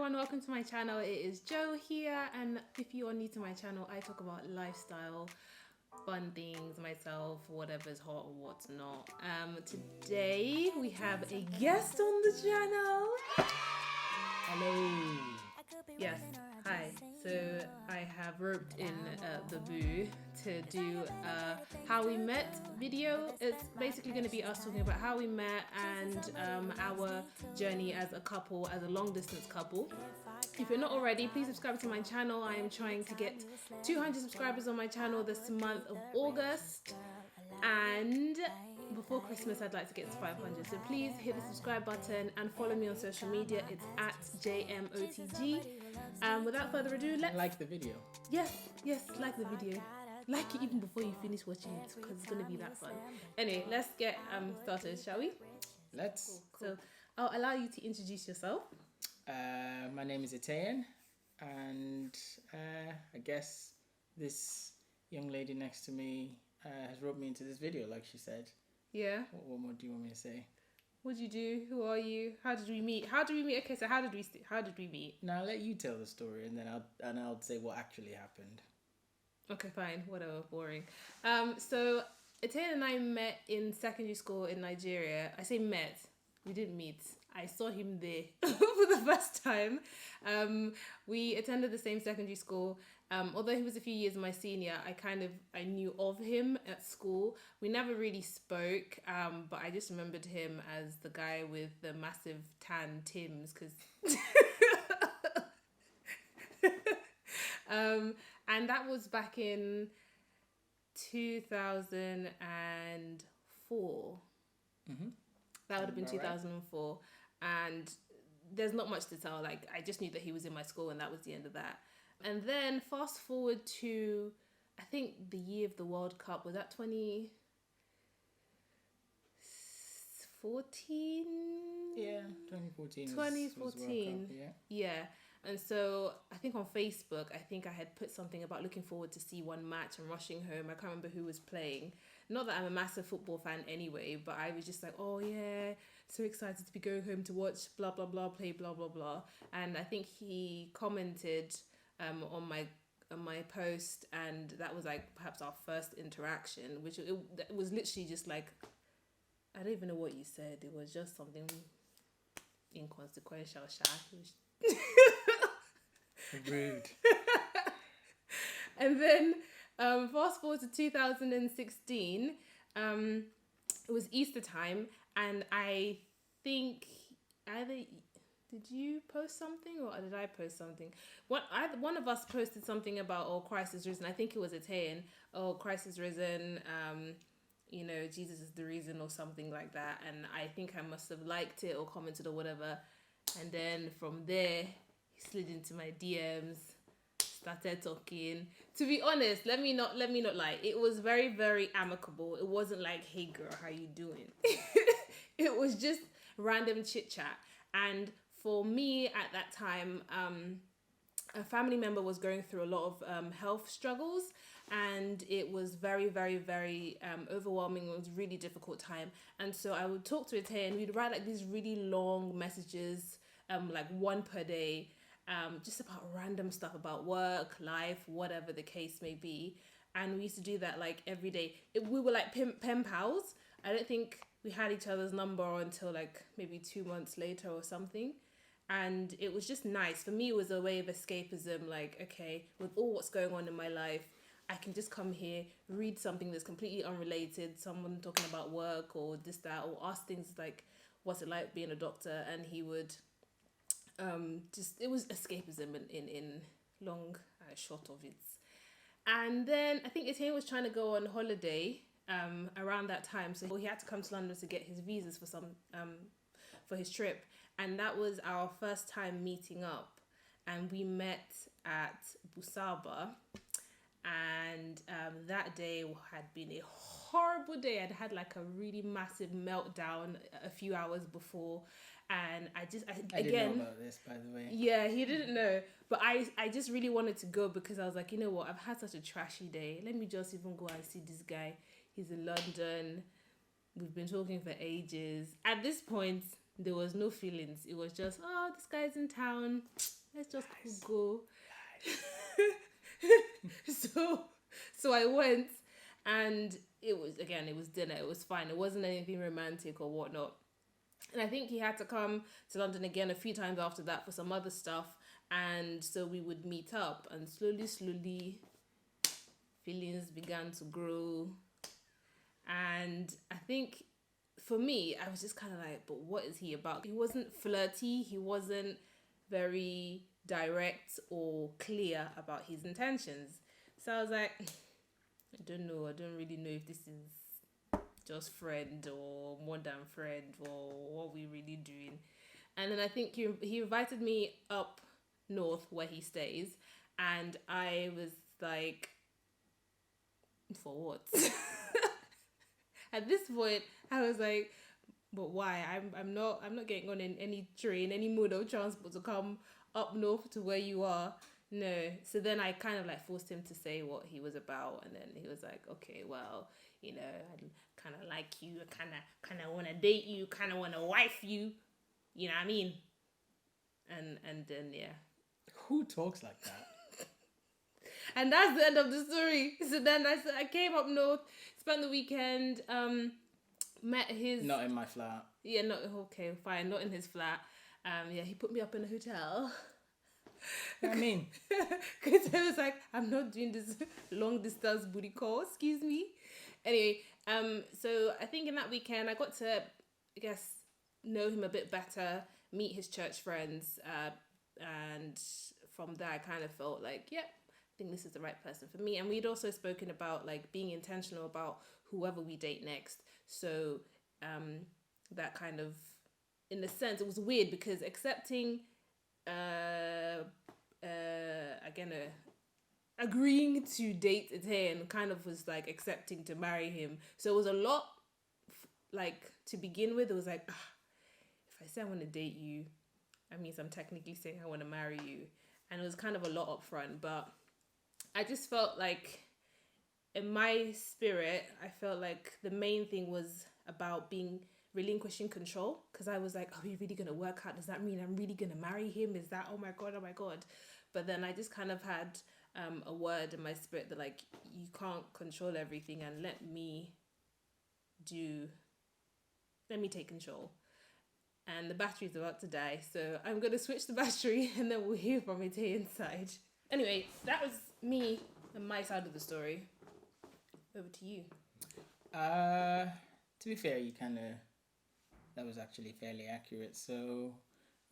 everyone, welcome to my channel. It is Jo here, and if you are new to my channel, I talk about lifestyle, fun things, myself, whatever's hot or what's not. Today we have a guest on the channel. Hello. Yes, hi. So I have roped in the boo to do how we met video. It's basically going to be us talking about how we met and our journey as a couple, as a long distance couple. If you're not already, please subscribe to my channel. I am trying to get 200 subscribers on my channel this month of August, and before Christmas I'd like to get to 500, so please hit the subscribe button and follow me on social media. It's at JMOTG. Without further ado, let's Like the video. yes like the video, like it even before you finish watching it, because it's going to be that fun. Anyway, let's get started, shall we? Let's. So I'll allow you to introduce yourself. My name is Etienne, and I guess this young lady next to me has roped me into this video, like she said. Yeah. What more do you want me to say? What do you do? Who are you? How did we meet? Okay, so how did we meet? Now I'll let you tell the story, and then I'll say what actually happened. Okay, fine. Whatever. Boring. So Etienne and I met in secondary school in Nigeria. I say met. We didn't meet. I saw him there for the first time. We attended the same secondary school. Although he was a few years my senior, I knew of him at school. We never really spoke, but I just remembered him as the guy with the massive tan Tims, because and that was back in 2004. Mm-hmm. That would have been 2004. And there's not much to tell. Like, I just knew that he was in my school, and that was the end of that. And then fast forward to, I think, the year of the World Cup. Was that 2014? Yeah, 2014. 2014. Was World Cup, Yeah. And so I think on Facebook, I had put something about looking forward to see one match and rushing home. I can't remember who was playing. Not that I'm a massive football fan anyway, but I was just like, oh yeah, so excited to be going home to watch blah, blah, blah, play blah, blah, blah. And I think he commented on my post, and that was like perhaps our first interaction, which it was literally just like, I don't even know what you said. It was just something inconsequential. Rude. And then fast forward to 2016, it was Easter time, and I think either did you post something or did I post something? One of us posted something about Christ is risen. I think it was Etienne. Christ is risen. Jesus is the reason, or something like that. And I think I must have liked it or commented or whatever. And then from there, he slid into my DMs, started talking. To be honest, let me not lie. It was very, very amicable. It wasn't like, hey girl, how you doing? It was just random chit chat. And for me at that time, a family member was going through a lot of health struggles, and it was very, very, very overwhelming. It was a really difficult time. And so I would talk to Etienne, and we'd write like these really long messages, like one per day, just about random stuff about work, life, whatever the case may be. And we used to do that like every day. We were like pen pals. I don't think we had each other's number until like maybe 2 months later or something. And it was just nice. For me, it was a way of escapism. Like, okay, with all what's going on in my life, I can just come here, read something that's completely unrelated, someone talking about work or this, that, or ask things like, what's it like being a doctor? And he would it was escapism in long short of it. And then I think Etienne was trying to go on holiday around that time, so he had to come to London to get his visas for his trip. And that was our first time meeting up, and we met at Busaba. And that day had been a horrible day. I'd had like a really massive meltdown a few hours before, and I didn't know about this, by the way. Yeah, he didn't know, but I just really wanted to go, because I was like, you know what, I've had such a trashy day. Let me just even go and see this guy. He's in London. We've been talking for ages. At this point, there was no feelings. It was just, oh, this guy's in town. let's just go. so so I went, and it was dinner. It was fine. It wasn't anything romantic or whatnot. And I think he had to come to London again a few times after that for some other stuff. And so we would meet up, and slowly, feelings began to grow. And I think for me, I was just kind of like, but what is he about? He wasn't flirty. He wasn't very direct or clear about his intentions. So I was like, I don't know. I don't really know if this is just friend or more than friend or what we really doing. And then I think he invited me up north where he stays, and I was like, for what? At this point, I was like, but why? I'm not getting on in any train, any mode of transport to come up north to where you are. No. So then I kind of like forced him to say what he was about, and then he was like, okay, well, I kind of like you, I kind of want to date you, kind of want to wife you, you know what I mean? And then yeah. Who talks like that? And that's the end of the story. So then I came up north, spent the weekend, met his... Not in my flat. Yeah, okay, fine, not in his flat. Yeah, he put me up in a hotel. I mean, because I was like, I'm not doing this long distance booty call, excuse me. Anyway, so I think in that weekend I got to, I guess, know him a bit better, meet his church friends, and from there I kind of felt like, yep, I think this is the right person for me. And we'd also spoken about like being intentional about whoever we date next. So that kind of, in a sense, it was weird because accepting agreeing to date Etienne kind of was like accepting to marry him. So it was a lot, like, to begin with. It was like, if I say I want to date you, that means I'm technically saying I want to marry you. And it was kind of a lot up front, but I just felt like in my spirit, I felt like the main thing was about relinquishing control, because I was like, are we really going to work out? Does that mean I'm really going to marry him? Is that, oh my God. But then I just kind of had a word in my spirit that like, you can't control everything, and let me take control. And the battery's about to die, so I'm going to switch the battery and then we'll hear from it here inside. Anyway, that was me and my side of the story. Over to you. To be fair, that was actually fairly accurate. So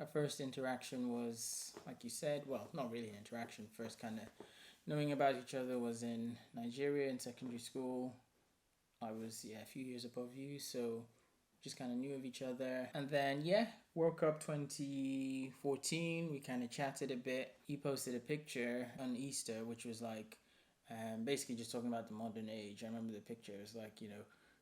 our first interaction was, like you said, well, not really an interaction. First kind of knowing about each other was in Nigeria in secondary school. I was, a few years above you, so just kind of knew of each other. And then, World Cup 2014, we kind of chatted a bit. He posted a picture on Easter, which was like, basically just talking about the modern age. I remember the picture. It was like,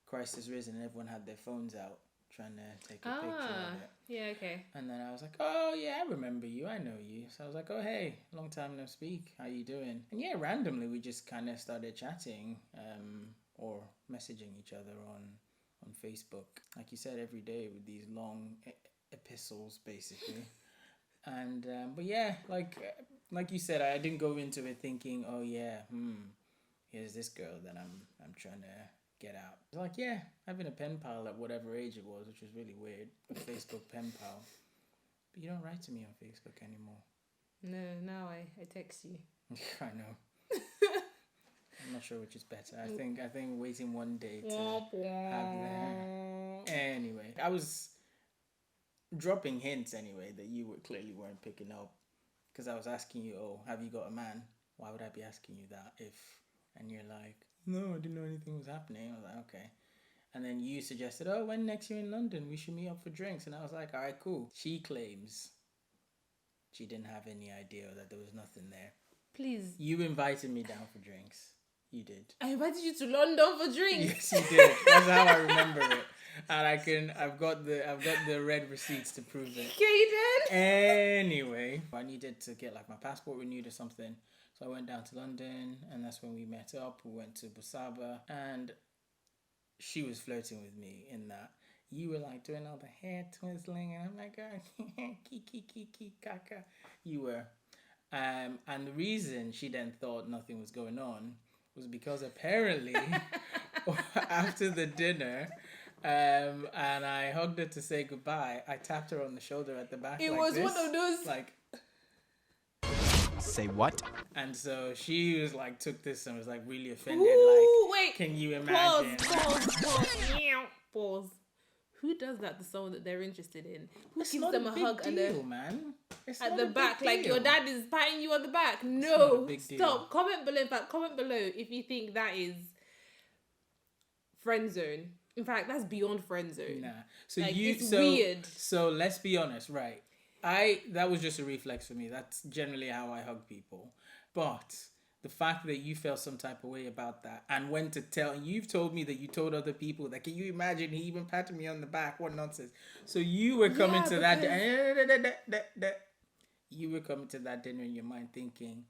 Christ has risen, and everyone had their phones out trying to take a picture of it. Yeah, okay. And then I was like, oh yeah, I remember you, I know you. So I was like, oh hey, long time no speak, how you doing? And randomly we just kind of started chatting, or messaging each other on Facebook, like you said, every day with these long epistles basically. And but like you said, I didn't go into it thinking, oh yeah, here's this girl that I'm trying to get out. Like, having a pen pal at whatever age it was, which was really weird, a Facebook pen pal. But you don't write to me on Facebook anymore. No, now I text you. I know. I'm not sure which is better. I think waiting one day to have that. Anyway, I was dropping hints anyway that you clearly weren't picking up, because I was asking you, oh, have you got a man? Why would I be asking you that if... And you're like, no, I didn't know anything was happening. I was like, okay. And then you suggested, oh, when next you're in London, we should meet up for drinks. And I was like, all right, cool. She claims she didn't have any idea that there was nothing there. Please. You invited me down for drinks. You did. I invited you to London for drinks. Yes, you did. That's how I remember it. And I've got the red receipts to prove it. Okay, you did? Anyway, I needed to get like my passport renewed or something. So I went down to London, and that's when we met up. We went to Busaba, and she was flirting with me in that, you were like doing all the hair twizzling, and I'm like, kiki kaka. You were. And the reason she then thought nothing was going on was because apparently after the dinner, and I hugged her to say goodbye, I tapped her on the shoulder at the back. It like was this, one of those. like. Say what? And so she was like, took this and was like really offended. Ooh, like, wait. can you imagine? Pause. Who does that to someone that they're interested in? Who It's gives not them a a big hug deal, man. It's at not the a big back, like deal. your dad is patting you on the back? not No, a big deal. stop. Comment below. In fact, comment below if you think that is friend zone. In fact, that's beyond friend zone. Nah. So Like, you it's so weird. So let's be honest, right? That was just a reflex for me. That's generally how I hug people. But the fact that you felt some type of way about that and went to tell, you've told me that you told other people that, can you imagine, he even patted me on the back? What nonsense. So you were coming Yeah, to that you were coming to that dinner in your mind thinking,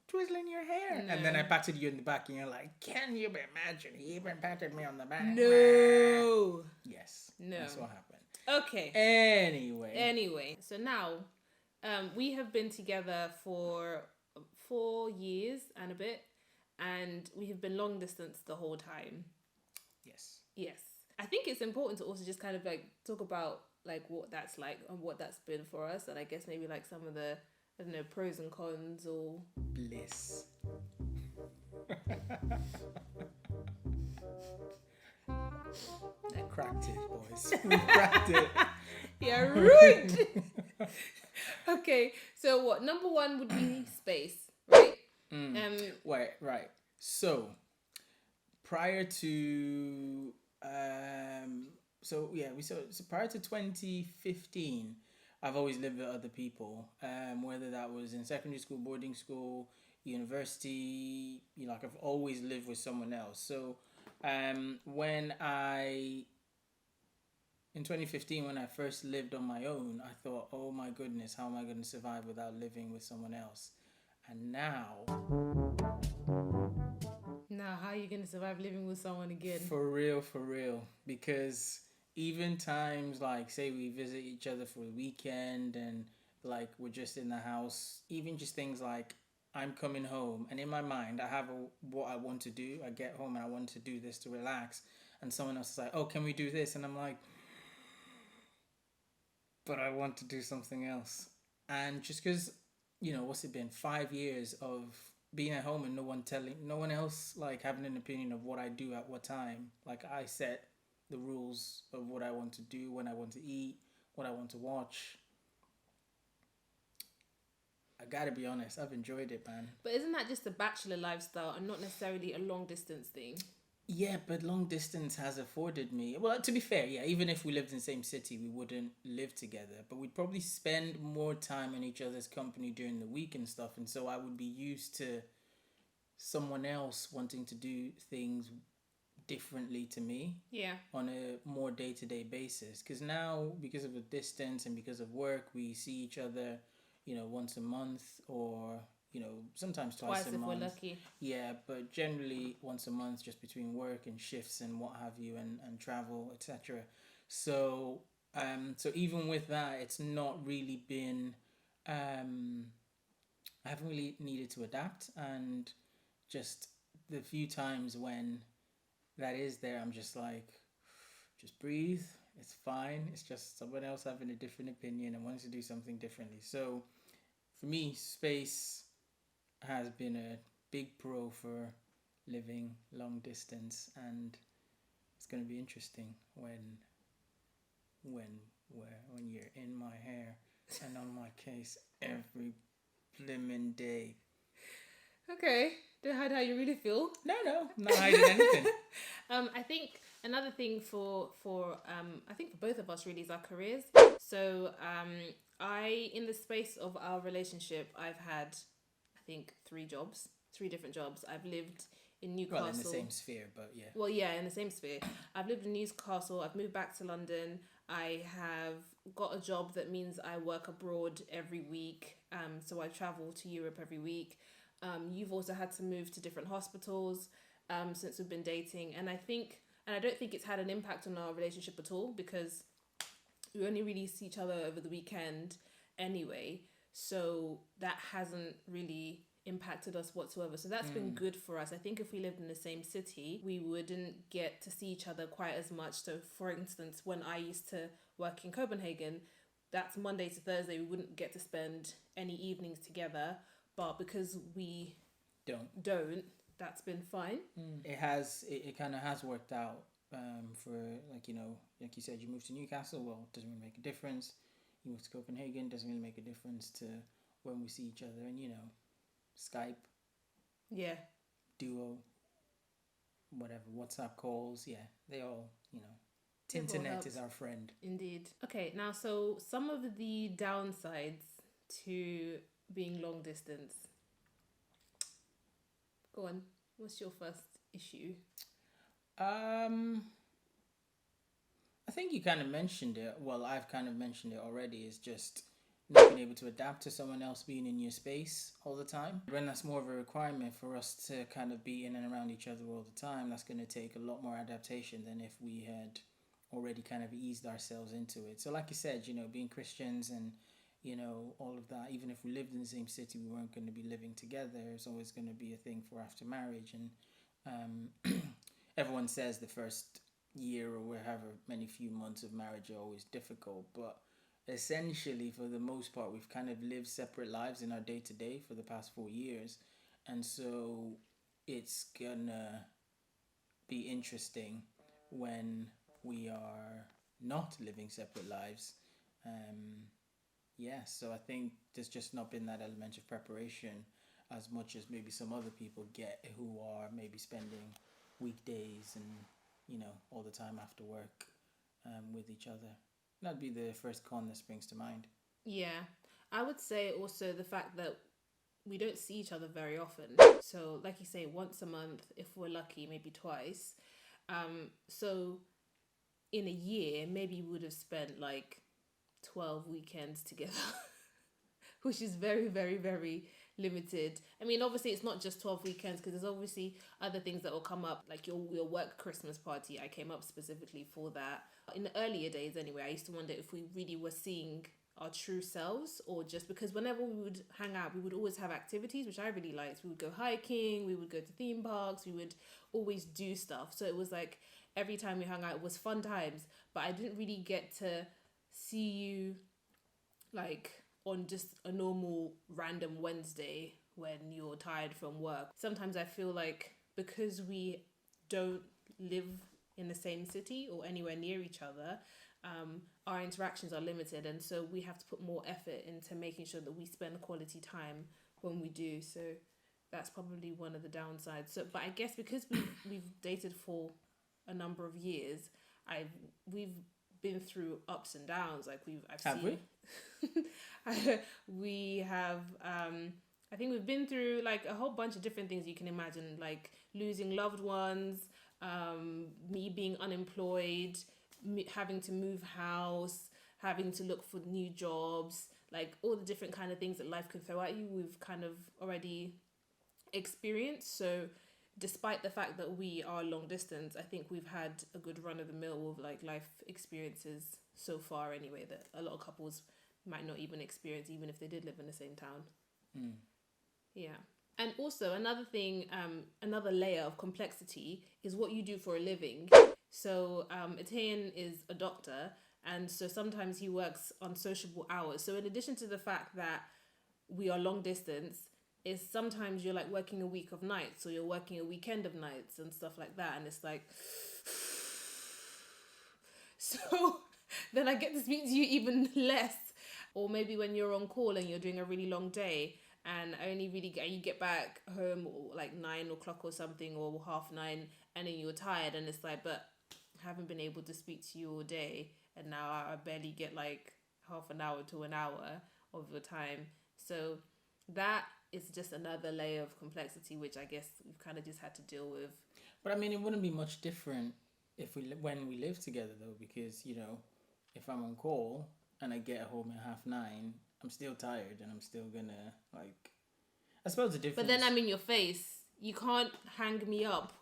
twizzling your hair. No. And then I patted you in the back and you're like, can you imagine, he even patted me on the back? No. Yes. No. That's what happened. Okay. Anyway. So now, we have been together for 4 years and a bit, and we have been long distance the whole time. Yes. Yes. I think it's important to also just kind of like talk about like what that's like and what that's been for us, and I guess maybe like some of the, I don't know, pros and cons or Bliss. I cracked it, boys. We cracked it. yeah, rude. Okay, so what number one would be space, right? Right. So prior to so prior to 2015, I've always lived with other people, whether that was in secondary school, boarding school, university, like I've always lived with someone else. So when in 2015, when I first lived on my own, I thought, oh my goodness, how am I going to survive without living with someone else? And now, how are you going to survive living with someone again? for real, because even times like, say we visit each other for the weekend and like we're just in the house, even just things like I'm coming home and in my mind I have what I want to do. I get home and I want to do this to relax, and someone else is like, oh, can we do this? And I'm like, but I want to do something else. And just because, what's it been, 5 years of being at home and no one else like having an opinion of what I do at what time. Like I set the rules of what I want to do, when I want to eat, what I want to watch. I gotta be honest, I've enjoyed it, man. But isn't that just a bachelor lifestyle and not necessarily a long distance thing? Yeah, but long distance has afforded me... Well, to be fair, yeah, even if we lived in the same city, we wouldn't live together. But we'd probably spend more time in each other's company during the week and stuff. And so I would be used to someone else wanting to do things differently to me. Yeah. On a more day-to-day basis. Because now, because of the distance and because of work, we see each other, once a month or... sometimes twice a month. If we're lucky. Yeah, but generally once a month, just between work and shifts and what have you, and travel, etc. So even with that, it's not really been... I haven't really needed to adapt, and just the few times when that is there, I'm just like, just breathe. It's fine. It's just someone else having a different opinion and wanting to do something differently. So for me, space has been a big pro for living long distance, and it's going to be interesting when you're in my hair and on my case every blimmin' day. Okay, don't hide how you really feel. No, not hiding anything. I think another thing for I think for both of us really is our careers. So in the space of our relationship, I've had, I think, 3 different jobs. I've lived in Newcastle. Well, in the same sphere, but yeah. Well, yeah, in the same sphere. I've lived in Newcastle. I've moved back to London. I have got a job that means I work abroad every week. So I travel to Europe every week. You've also had to move to different hospitals since we've been dating. And I think And I don't think it's had an impact on our relationship at all, because we only really see each other over the weekend anyway. So that hasn't really impacted us whatsoever. So that's been good for us. I think if we lived in the same city, we wouldn't get to see each other quite as much. So for instance, when I used to work in Copenhagen, that's Monday to Thursday, we wouldn't get to spend any evenings together. But because we don't, that's been fine. It kind of has worked out for, like, like you said, you moved to Newcastle. Well, it doesn't really make a difference. You moved to Copenhagen, doesn't really make a difference to when we see each other. And Skype, Yeah. Duo, whatever, WhatsApp calls, they all, It all Tinternet helps. is our friend. Indeed. Okay, now so some of the downsides to being long distance. Go on. What's your first issue? I think you kind of mentioned it. Well, I've kind of mentioned it already. Is just not being able to adapt to someone else being in your space all the time. When that's more of a requirement for us to kind of be in and around each other all the time, that's going to take a lot more adaptation than if we had already kind of eased ourselves into it. So like you said, being Christians and, all of that, even if we lived in the same city, we weren't going to be living together. It's always going to be a thing for after marriage. And everyone says the first year or however many few months of marriage are always difficult, but essentially for the most part we've kind of lived separate lives in our day-to-day for the past 4 years, and so it's gonna be interesting when we are not living separate lives. So I think there's just not been that element of preparation as much as maybe some other people get who are maybe spending weekdays and all the time after work with each other. That'd be the first con that springs to mind. Yeah. I would say also the fact that we don't see each other very often. So like you say, once a month, if we're lucky, maybe twice. So in a year, maybe we would have spent like 12 weekends together, which is very, very, very limited. I mean, obviously it's not just 12 weekends, because there's obviously other things that will come up, like your work Christmas party. I came up specifically for that. In the earlier days anyway, I used to wonder if we really were seeing our true selves, or just because whenever we would hang out, we would always have activities, which I really liked. We would go hiking, we would go to theme parks, we would always do stuff. So it was like every time we hung out, it was fun times, but I didn't really get to see you like on just a normal random Wednesday when you're tired from work. Sometimes I feel like because we don't live in the same city or anywhere near each other, our interactions are limited, and so we have to put more effort into making sure that we spend quality time when we do. So that's probably one of the downsides. So, but I guess because we've dated for a number of years, we've been through ups and downs. Like we have I think we've been through like a whole bunch of different things you can imagine, like losing loved ones, me being unemployed, me having to move house, having to look for new jobs, like all the different kind of things that life can throw at you, we've kind of already experienced. So despite the fact that we are long distance, I think we've had a good run of the mill of like life experiences so far anyway, that a lot of couples might not even experience, even if they did live in the same town. Yeah. And also another thing, another layer of complexity is what you do for a living. So Etienne is a doctor, and so sometimes he works on sociable hours. So in addition to the fact that we are long distance, is sometimes you're like working a week of nights, or you're working a weekend of nights and stuff like that, and it's like so then I get to speak to you even less. Or maybe when you're on call and you're doing a really long day, and you get back home like 9 o'clock or something, or 9:30, and then you're tired, and it's like, but I haven't been able to speak to you all day, and now I barely get like half an hour to an hour of your time. So that is just another layer of complexity, which I guess we've kind of just had to deal with. But I mean, it wouldn't be much different when we live together though, because if I'm on call and I get home at 9:30, I'm still tired, and I'm still gonna like. I suppose the difference. But then I'm in your face. You can't hang me up.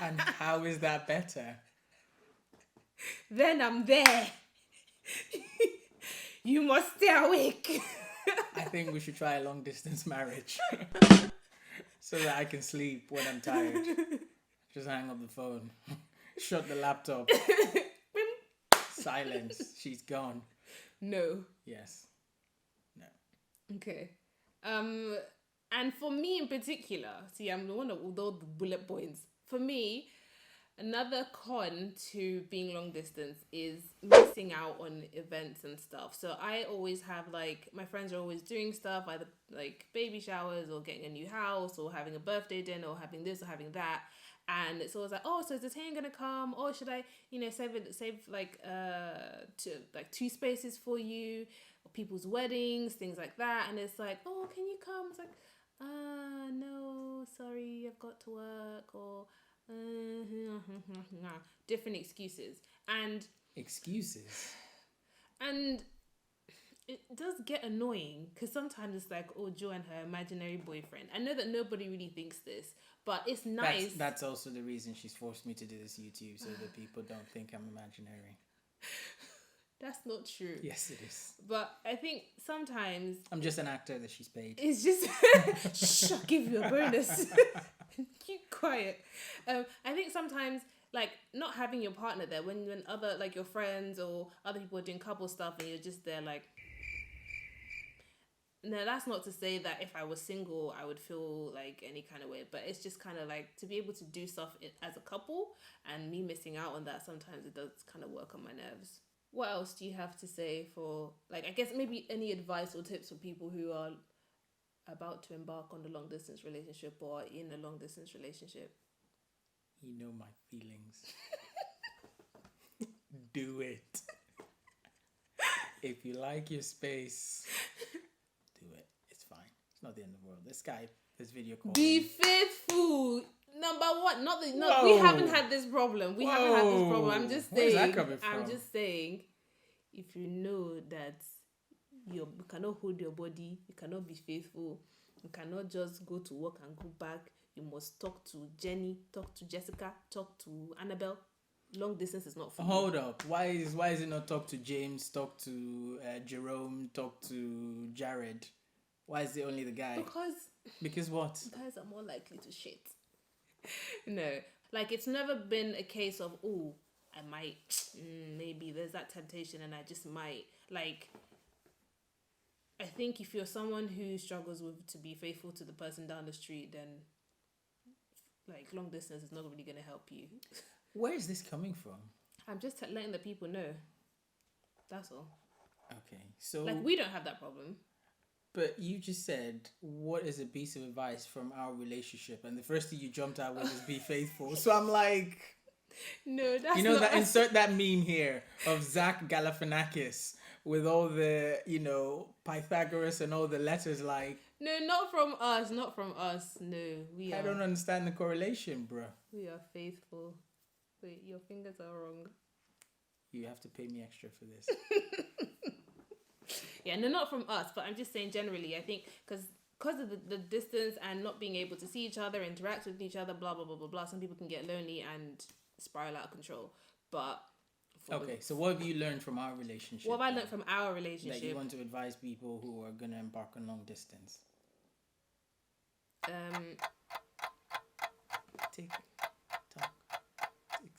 And how is that better? Then I'm there. You must stay awake. I think we should try a long distance marriage so that I can sleep when I'm tired. Just hang up the phone, shut the laptop, silence. She's gone. No. Yes. No. Okay. And for me in particular, see, I'm the one of all the bullet points. For me, another con to being long distance is missing out on events and stuff. So I always have like, my friends are always doing stuff, either like baby showers or getting a new house or having a birthday dinner or having this or having that. And it's always like, oh, so is the train gonna come? Or should I, save like two spaces for you, or people's weddings, things like that. And it's like, oh, can you come? It's like, no, sorry, I've got to work, or different excuses. And it does get annoying because sometimes it's like, oh, Jo and her imaginary boyfriend. I know that nobody really thinks this, but it's nice. That's also the reason she's forced me to do this YouTube, so that people don't think I'm imaginary. That's not true. Yes, it is. But I think sometimes I'm just an actor that she's paid. it's just shh, I'll give you a bonus. Keep quiet. I think sometimes like not having your partner there when other like your friends or other people are doing couple stuff and you're just there like. No, that's not to say that if I was single I would feel like any kind of way, but it's just kind of like to be able to do stuff as a couple, and me missing out on that sometimes it does kind of work on my nerves. What else do you have to say for, like, I guess maybe any advice or tips for people who are about to embark on a long distance relationship or in a long distance relationship? You know my feelings. Do it. If you like your space, do it. It's fine. It's not the end of the world. This video call. Be faithful. Number one, we haven't had this problem. We haven't had this problem. I'm just saying. Where's that coming from? I'm just saying, if you know that you cannot hold your body, you cannot be faithful, you cannot just go to work and go back. You must talk to Jenny, talk to Jessica, talk to Annabelle. Long distance is not for you. Hold up. Why is it not talk to James, talk to Jerome, talk to Jared? Why is it only the guy? Because what? Guys are more likely to shit. No, like it's never been a case of, oh, I might, maybe there's that temptation and I just might. Like, I think if you're someone who struggles with to be faithful to the person down the street, then like long distance is not really going to help you. Where is this coming from? I'm just letting the people know. That's all. Okay, so like we don't have that problem. But you just said, what is a piece of advice from our relationship? And the first thing you jumped out with is be faithful. So I'm like, no, that's not insert that meme here of Zach Galifianakis with all the, Pythagoras and all the letters like. No, not from us. No, I don't understand the correlation, bro. We are faithful. Wait, your fingers are wrong. You have to pay me extra for this. Yeah, no, not from us, but I'm just saying generally, I think, because of the distance and not being able to see each other, interact with each other, blah, blah, blah, blah, blah, some people can get lonely and spiral out of control. But... Okay, so what have you learned from our relationship? What have I learned from our relationship? That you want to advise people who are going to embark on long distance? Talk.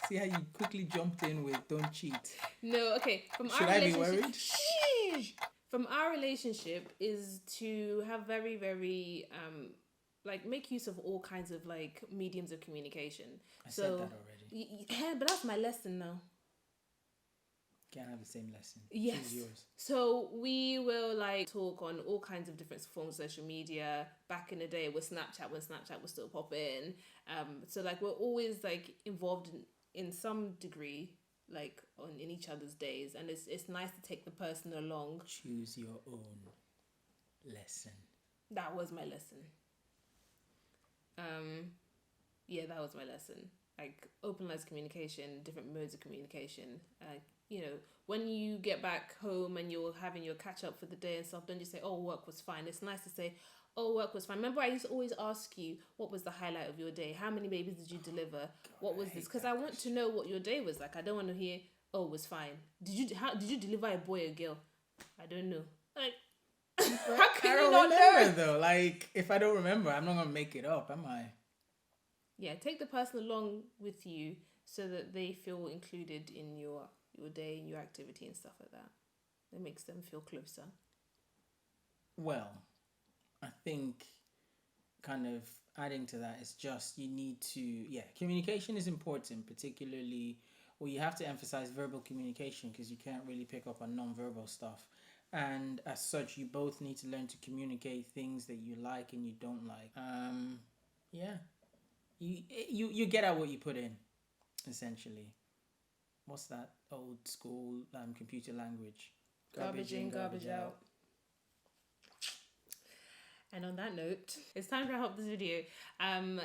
See how you quickly jumped in with don't cheat. No, okay. Should I be worried? From our relationship is to have very, very make use of all kinds of like mediums of communication. I said that already. Yeah, but that's my lesson now. Can't have the same lesson. Yes. Choose yours. So we will like talk on all kinds of different forms of social media. Back in the day with Snapchat, when Snapchat was still popping. So like we're always like involved in some degree, like in each other's days, and it's nice to take the person along. Choose your own lesson. That was my lesson. Yeah, that was my lesson. Like open lines of communication, different modes of communication, you know, when you get back home and you're having your catch up for the day and stuff, don't just say, oh, work was fine. It's nice to say, oh, work was fine. Remember, I used to always ask you, what was the highlight of your day? How many babies did you deliver? What was this? Because I want to know what your day was like. I don't want to hear, oh, it was fine. Did you deliver a boy or girl? I don't know. Like, how can you not know? Though? Like, if I don't remember, I'm not gonna make it up, am I? Yeah, take the person along with you so that they feel included in your day and your activity and stuff like that. It makes them feel closer. Well, I think kind of adding to that is just you need to, communication is important, particularly, well, you have to emphasize verbal communication because you can't really pick up on non-verbal stuff. And as such, you both need to learn to communicate things that you like and you don't like. Yeah. You get out what you put in, essentially. What's that old school computer language? Garbage in, garbage out. And on that note, it's time to wrap up this video. I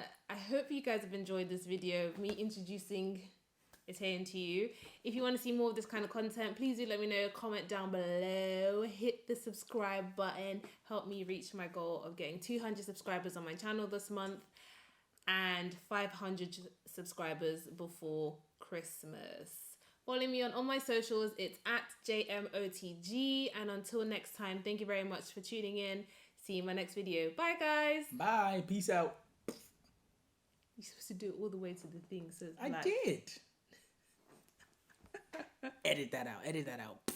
hope you guys have enjoyed this video of me introducing Italian to you. If you want to see more of this kind of content, please do let me know. Comment down below. Hit the subscribe button. Help me reach my goal of getting 200 subscribers on my channel this month and 500 subscribers before Christmas. Follow me on all my socials. It's at JMOTG. And until next time, thank you very much for tuning in. See you in my next video. Bye, guys. Bye. Peace out. You're supposed to do it all the way to the thing. So I did. Edit that out.